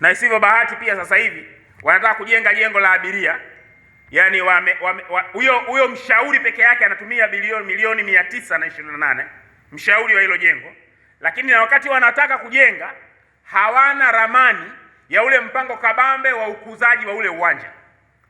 Na isivyo bahati pia sasa hivi wanataka kujenga jengo la abiria, yaani huyo mshauri peke yake anatumia milioni 928, mshauri wa hilo jengo. Lakini na wakati wanataka kujenga hawana ramani ya ule mpango kabambe wa ukuzaji wa ule uwanja.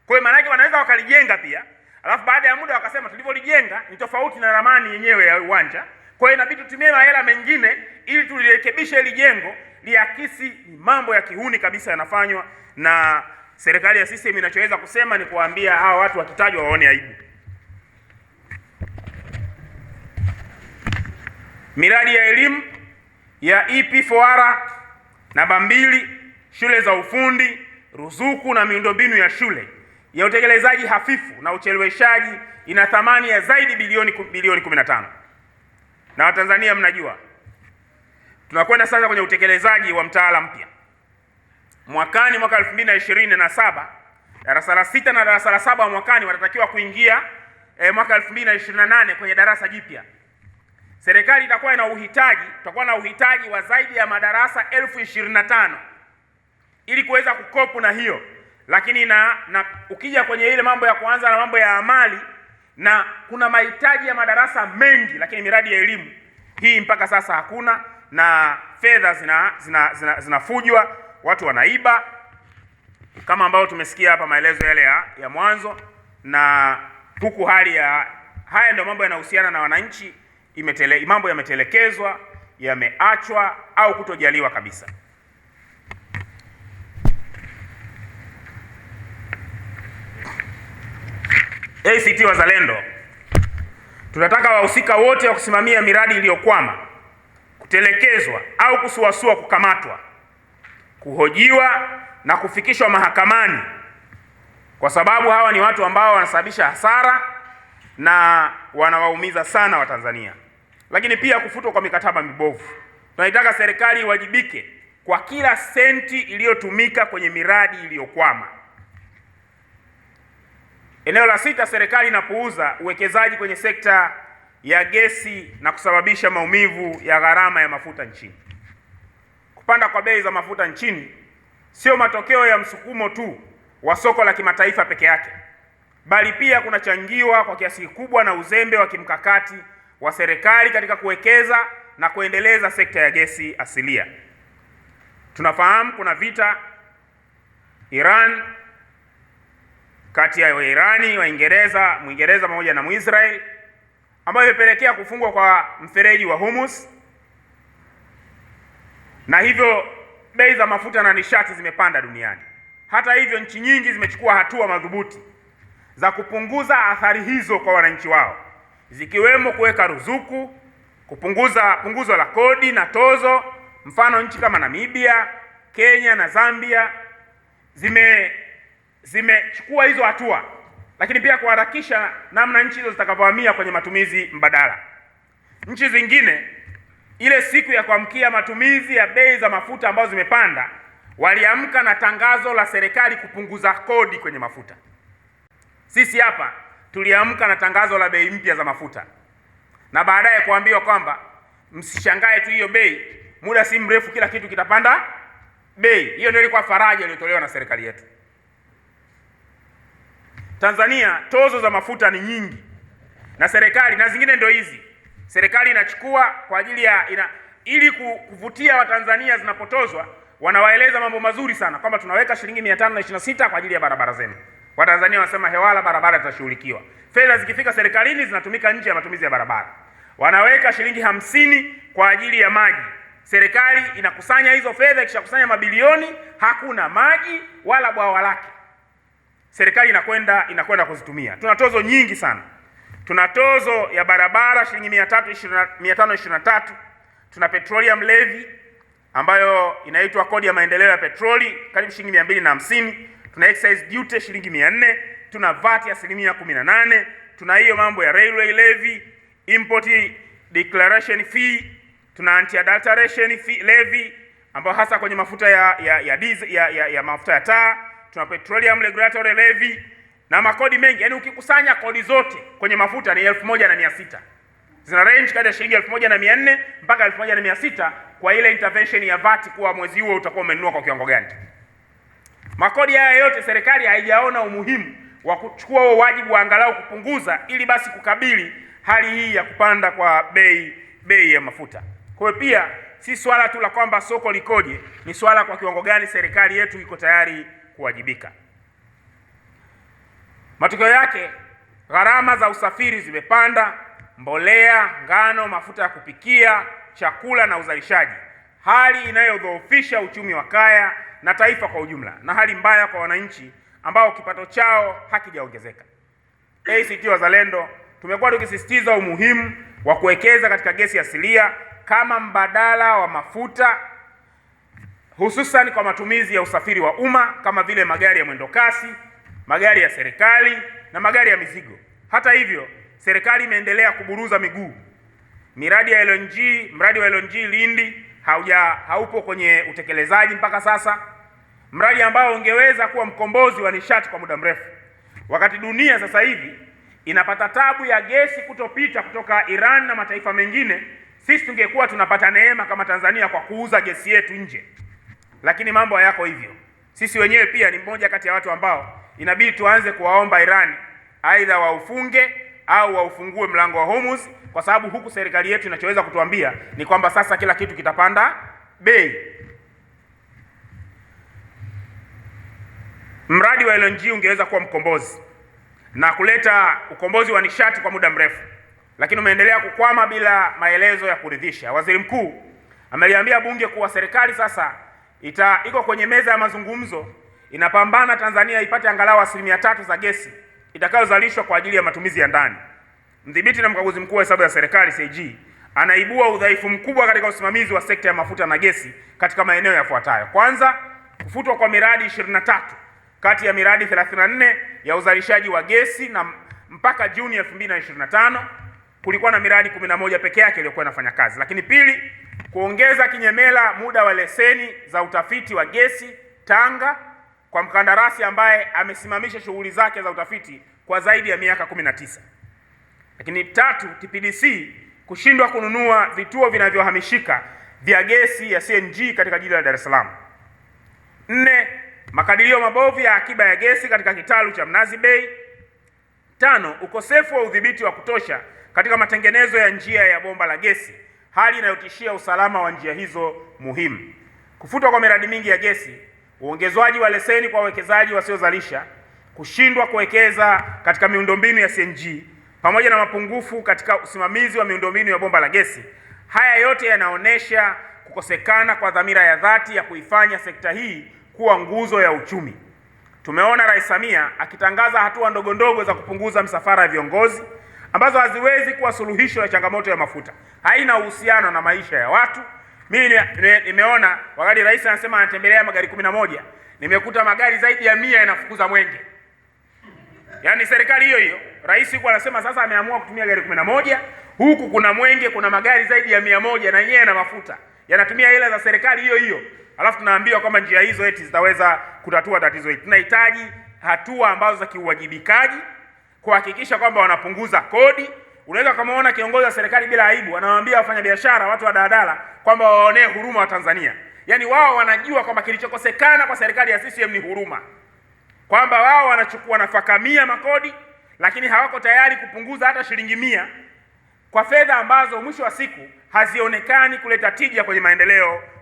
Kwa hiyo maana yake wanaweza wakalijenga pia, alafu baada ya muda wakasema tulivyolijenga ni tofauti na ramani yenyewe ya uwanja. Kwa hiyo inabidi tutumie mahela mengine ili tulirekebishe hili jengo liakisi. Mambo ya kihuni kabisa yanafanywa na serikali ya CCM. Inachoweza kusema ni kuambia hawa watu wakitajwa waone aibu. Miradi ya elimu ya EP4R namba 2, shule za ufundi, ruzuku na miundombinu ya shule ya utekelezaji hafifu na ucheleweshaji ina thamani ya zaidi bilioni 15. Na Watanzania mnajua tunakwenda sasa kwenye utekelezaji wa mtaala mpya. Mwaka 2027 darasa la 6 na darasa la 7 mwakani watatakiwa kuingia mwaka 2028 kwenye darasa jipya. Serikali tutakuwa na uhitaji wa zaidi ya madarasa 25,000 ili kuweza kukopu na hiyo. Lakini na ukija kwenye ile mambo ya kwanza na mambo ya amali, na kuna mahitaji ya madarasa mengi, lakini miradi ya elimu hii mpaka sasa hakuna, na fedha zinafujwa, watu wanaiba kama ambao tumesikia hapa maelezo yale ya mwanzo. Na huku haya ndio mambo yanahusiana na wananchi, mambo yametelekezwa, yameachwa au kutojaliwa kabisa. ACT Wazalendo tunataka wahusika wote wa kusimamia miradi iliyokwama, kutelekezwa au kusuasua kukamatwa, kuhojiwa na kufikishwa mahakamani, kwa sababu hawa ni watu ambao wanasababisha hasara na wanawaumiza sana Watanzania. Lakini pia kufutwa kwa mikataba mibovu. Tunaitaka serikali iwajibike kwa kila senti iliyotumika kwenye miradi iliyokwama. Eneo la 6, serikali inapuuza uwekezaji kwenye sekta ya gesi na kusababisha maumivu ya gharama ya mafuta nchini. Kupanda kwa bei za mafuta nchini sio matokeo ya msukumo tu wa soko la kimataifa peke yake, bali pia kunachangiwa kwa kiasi kikubwa na uzembe wa kimkakati wa serikali katika kuwekeza na kuendeleza sekta ya gesi asilia. Tunafahamu kuna vita Iran, kati ya Wairani, Mwingereza pamoja na Mwisraeli, ambayo imepelekea kufungwa kwa mfereji wa Hormuz, na hivyo bei za mafuta na nishati zimepanda duniani. Hata hivyo, nchi nyingi zimechukua hatua madhubuti za kupunguza athari hizo kwa wananchi wao, zikiwemo kuweka ruzuku, punguzo la kodi na tozo. Mfano, nchi kama Namibia, Kenya na Zambia zimechukua hizo hatua, lakini pia kuharakisha namna nchi hizo zitakavyohamia kwenye matumizi mbadala. Nchi zingine ile siku ya kuamkia matumizi ya bei za mafuta ambazo zimepanda, waliamka na tangazo la serikali kupunguza kodi kwenye mafuta. Sisi hapa tuliamka na tangazo la bei mpya za mafuta, na baadaye kuambiwa kwamba msishangae tu hiyo bei, muda si mrefu kila kitu kitapanda bei. Hiyo ndio ilikuwa faraja iliyotolewa na serikali yetu. Tanzania tozo za mafuta ni nyingi, na serikali na zingine ndio hizi serikali inachukua kwa ajili ili kuvutia Watanzania. Zinapotozwa wanawaeleza mambo mazuri sana kwamba tunaweka shilingi 526 kwa ajili ya barabara zenu. Watanzania wanasema hewala, barabara zitashughulikiwa. Fedha zikifika serikalini zinatumika nje ya matumizi ya barabara. Wanaweka shilingi 50 kwa ajili ya maji. Serikali inakusanya hizo fedha, ikishakusanya mabilioni, hakuna maji wala bwawa lake. Serikali inakwenda kuzitumia. Tuna tozo nyingi sana. Tuna tozo ya barabara shilingi 523. Tuna petroleum levy ambayo inaitwa kodi ya maendeleo ya petroli karibu shilingi 250. Tuna excise duty shilingi 400. Tuna VAT ya 18%. Tuna hiyo mambo ya railway levy, import declaration fee. Tuna anti-adulteration fee levy ambayo hasa kwenye mafuta ya diesel ya mafuta ya taa. Tuna petroleum regulatory levy na makodi mengi. Yaani ukikusanya kodi zote kwenye mafuta ni 1600. Zina range kati ya shilingi 1400 mpaka 1600 kwa ile intervention ya VAT, kuwa mwezi huo utakuwa umenunua kwa kiwango gani. Makodi haya yote serikali haijaona umuhimu wa kuchukua huo wajibu wa angalau kupunguza, ili basi kukabili hali hii ya kupanda kwa bei ya mafuta. Kwa hiyo pia si swala tu la kwamba soko likoje, ni swala kwa kiwango gani serikali yetu iko tayari kuwajibika. Matokeo yake, gharama za usafiri zimepanda, mbolea, ngano, mafuta ya kupikia, chakula na uzalishaji, hali inayodhoofisha uchumi wa kaya na taifa kwa ujumla, na hali mbaya kwa wananchi ambao kipato chao hakijaongezeka. ACT Wazalendo tumekuwa tukisisitiza umuhimu wa kuwekeza katika gesi asilia kama mbadala wa mafuta, hususan kwa matumizi ya usafiri wa umma kama vile magari ya mwendokasi, magari ya serikali na magari ya mizigo. Hata hivyo, serikali imeendelea kuburuza miguu. Mradi wa LNG Lindi haupo kwenye utekelezaji mpaka sasa, mradi ambao ungeweza kuwa mkombozi wa nishati kwa muda mrefu. Wakati dunia sasa hivi inapata tabu ya gesi kutopita kutoka Iran na mataifa mengine, sisi tungekuwa tunapata neema kama Tanzania kwa kuuza gesi yetu nje. Lakini mambo hayako hivyo. Sisi wenyewe pia ni mmoja kati ya watu ambao inabidi tuanze kuwaomba Iran aidha waufunge au waufungue mlango wa Hormuz, kwa sababu huku serikali yetu inachoweza kutuambia ni kwamba sasa kila kitu kitapanda bei. Mradi wa LNG ungeweza kuwa mkombozi na kuleta ukombozi wa nishati kwa muda mrefu, lakini umeendelea kukwama bila maelezo ya kuridhisha. Waziri Mkuu ameliambia bunge kuwa serikali sasa iko kwenye meza ya mazungumzo, inapambana Tanzania ipate angalau 3% za gesi itakayozalishwa kwa ajili ya matumizi ya ndani. Mdhibiti na mkaguzi mkuu wa hesabu ya serikali CAG anaibua udhaifu mkubwa katika usimamizi wa sekta ya mafuta na gesi katika maeneo yafuatayo. Kwanza, kufutwa kwa miradi 23 kati ya miradi 34 ya uzalishaji wa gesi, na mpaka Juni 2025 kulikuwa na miradi 11 pekee yake iliyokuwa inafanya kazi. Lakini pili, kuongeza kinyemela muda wa leseni za utafiti wa gesi Tanga kwa mkandarasi ambaye amesimamisha shughuli zake za utafiti kwa zaidi ya miaka 19. Lakini tatu, TPDC kushindwa kununua vituo vinavyohamishika vya gesi ya CNG katika jiji la Dar es Salaam. 4, makadirio mabovu ya akiba ya gesi katika kitalu cha Mnazi Bay. 5, ukosefu wa udhibiti wa kutosha katika matengenezo ya njia ya bomba la gesi, hali inayotishia usalama wa njia hizo muhimu. Kufutwa kwa miradi mingi ya gesi, uongezwaji wa leseni kwa wawekezaji wasiozalisha, kushindwa kuwekeza katika miundombinu ya CNG, pamoja na mapungufu katika usimamizi wa miundombinu ya bomba la gesi. Haya yote yanaonesha kukosekana kwa dhamira ya dhati ya kuifanya sekta hii kuwa nguzo ya uchumi. Tumeona Rais Samia akitangaza hatua ndogo ndogo za kupunguza msafara ya viongozi ambazo haziwezi kuwa suluhisho ya changamoto ya mafuta. Haina uhusiano na maisha ya watu. Mimi nimeona wakati rais anasema anatembelea magari 11, nimekuta magari zaidi ya 100 yanafukuza mwenge. Yaani serikali hiyo hiyo, rais yuko anasema sasa ameamua kutumia gari 11, huku kuna mwenge, kuna magari zaidi ya 100 na yenyewe na mafuta. Yanatumia hela za serikali hiyo hiyo. Alafu tunaambiwa kwamba njia hizo eti zitaweza kutatua tatizo hili. Tunahitaji hatua ambazo za kiuwajibikaji kuhakikisha kwamba wanapunguza kodi. Unaweza kamaona kiongozi wa serikali bila aibu anawaambia wafanyabiashara, watu wa daladala kwamba waonee huruma wa Tanzania. Yaani wao wanajua kwamba kilichokosekana kwa serikali ya CCM ni huruma. Kwamba wao wanachukua nafaka 100 makodi, lakini hawako tayari kupunguza hata shilingi 100 kwa fedha ambazo mwisho wa siku hazionekani kuleta tija kwenye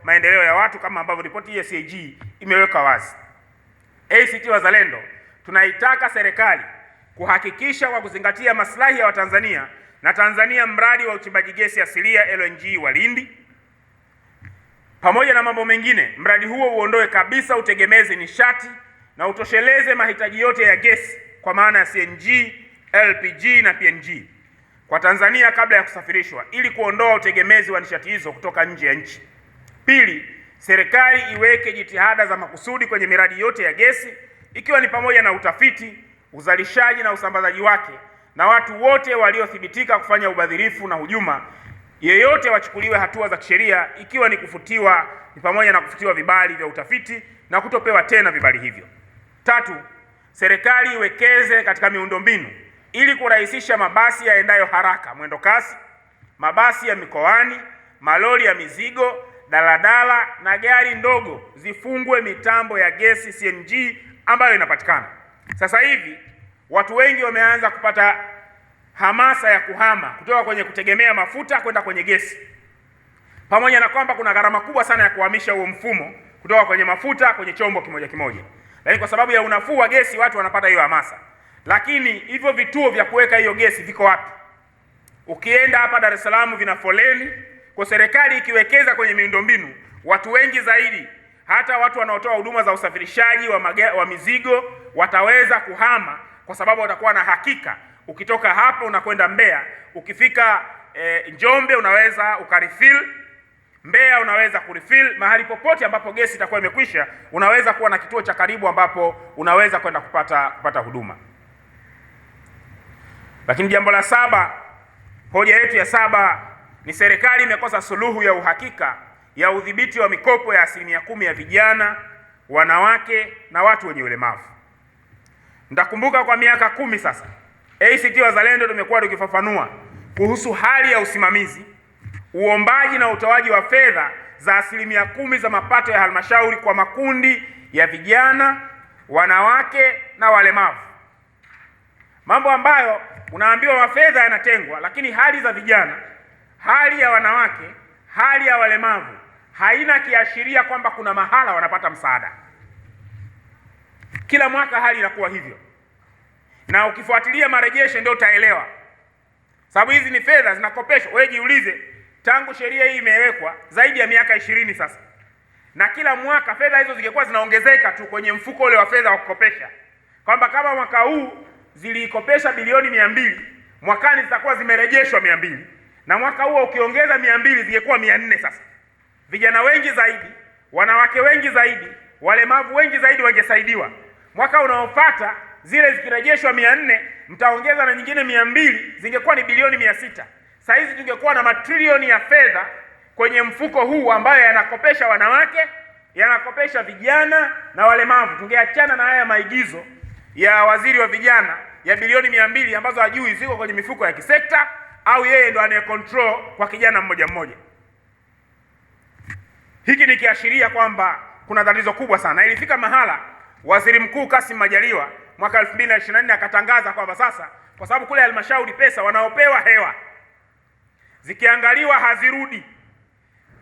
maendeleo ya watu, kama ambavyo ripoti ya CAG imeweka wazi. ACT Wazalendo tunaitaka serikali kuhakikisha kwa kuzingatia maslahi ya Watanzania na Tanzania mradi wa uchimbaji gesi asilia LNG wa Lindi. Pamoja na mambo mengine, mradi huo uondoe kabisa utegemezi nishati na utosheleze mahitaji yote ya gesi kwa maana ya CNG, LPG na PNG kwa Tanzania kabla ya kusafirishwa, ili kuondoa utegemezi wa nishati hizo kutoka nje ya nchi. Pili, serikali iweke jitihada za makusudi kwenye miradi yote ya gesi, ikiwa ni pamoja na utafiti, uzalishaji na usambazaji wake, na watu wote waliothibitika kufanya ubadhirifu na hujuma yeyote wachukuliwe hatua za kisheria, ikiwa ni pamoja na kufutiwa vibali vya utafiti na kutopewa tena vibali hivyo. Tatu, serikali iwekeze katika miundombinu ili kurahisisha mabasi yaendayo haraka mwendo kasi, mabasi ya mikoani, malori ya mizigo daladala na gari ndogo zifungwe mitambo ya gesi CNG ambayo inapatikana. Sasa hivi watu wengi wameanza kupata hamasa ya kuhama kutoka kwenye kutegemea mafuta kwenda kwenye gesi, pamoja na kwamba kuna gharama kubwa sana ya kuhamisha huo mfumo kutoka kwenye mafuta kwenye chombo kimoja kimoja, lakini kwa sababu ya unafuu wa gesi watu wanapata hiyo hamasa. Lakini hivyo vituo vya kuweka hiyo gesi viko wapi? Ukienda hapa Dar es Salaam vina foleni. Kwa serikali ikiwekeza kwenye miundombinu, watu wengi zaidi, hata watu wanaotoa huduma za usafirishaji wa mizigo wataweza kuhama, kwa sababu watakuwa na hakika. Ukitoka hapa unakwenda Mbeya, ukifika Njombe unaweza ukarefill, Mbeya unaweza kurefill, mahali popote ambapo gesi itakuwa imekwisha unaweza kuwa na kituo cha karibu ambapo unaweza kwenda kupata huduma. Lakini jambo la saba, hoja yetu ya saba ni serikali imekosa suluhu ya uhakika ya udhibiti wa mikopo ya 10% ya vijana, wanawake na watu wenye ulemavu. Mtakumbuka kwa miaka 10 sasa ACT Wazalendo tumekuwa tukifafanua kuhusu hali ya usimamizi, uombaji na utoaji wa fedha za 10% za mapato ya halmashauri kwa makundi ya vijana, wanawake na walemavu. Mambo ambayo unaambiwa mafedha yanatengwa, lakini hali za vijana, hali ya wanawake, hali ya walemavu haina kiashiria kwamba kuna mahala wanapata msaada. Kila mwaka hali inakuwa hivyo, na ukifuatilia marejesho ndio utaelewa, sababu hizi ni fedha zinakopeshwa. Wewe jiulize, tangu sheria hii imewekwa zaidi ya miaka 20 sasa, na kila mwaka fedha hizo zingekuwa zinaongezeka tu kwenye mfuko ule wa fedha wa kukopesha, kwamba kama mwaka huu zilikopesha bilioni 200, mwakani zitakuwa zimerejeshwa 200, na mwaka huo ukiongeza 200 zingekuwa 400. Sasa vijana wengi zaidi, wanawake wengi zaidi, walemavu wengi zaidi wangesaidiwa. Mwaka unaofuata zile zikirejeshwa 400, mtaongeza na nyingine 200, zingekuwa ni bilioni 600. Sasa hizi tungekuwa na matrilioni ya fedha kwenye mfuko huu ambayo yanakopesha wanawake, yanakopesha vijana na walemavu. Tungeachana na haya maigizo ya waziri wa vijana ya bilioni 200 ambazo hajui ziko kwenye mifuko ya kisekta au yeye ndo anaye control kwa kijana mmoja mmoja. Hiki ni kiashiria kwamba kuna tatizo kubwa sana. Ilifika mahala Waziri Mkuu Kassim Majaliwa mwaka 2024 akatangaza kwamba sasa, kwa sababu kule halmashauri pesa wanaopewa hewa zikiangaliwa hazirudi,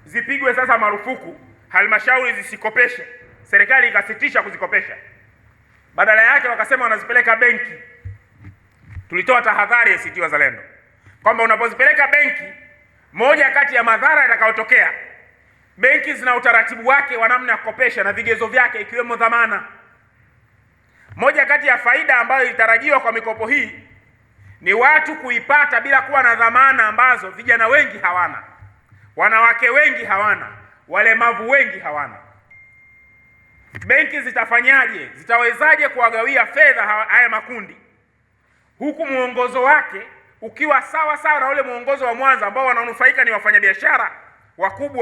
zipigwe sasa marufuku, halmashauri zisikopeshe. Serikali ikasitisha kuzikopesha, badala yake wakasema wanazipeleka benki. Tulitoa tahadhari ACT Wazalendo kwamba unapozipeleka benki, moja kati ya madhara yatakayotokea, benki zina utaratibu wake wa namna ya kukopesha na vigezo vyake ikiwemo dhamana. Moja kati ya faida ambayo ilitarajiwa kwa mikopo hii ni watu kuipata bila kuwa na dhamana ambazo vijana wengi hawana, wanawake wengi hawana, walemavu wengi hawana. Benki zitafanyaje? Zitawezaje kuwagawia fedha haya makundi, huku muongozo wake ukiwa sawa sawa na ule muongozo wa Mwanza ambao wananufaika ni wafanyabiashara wakubwa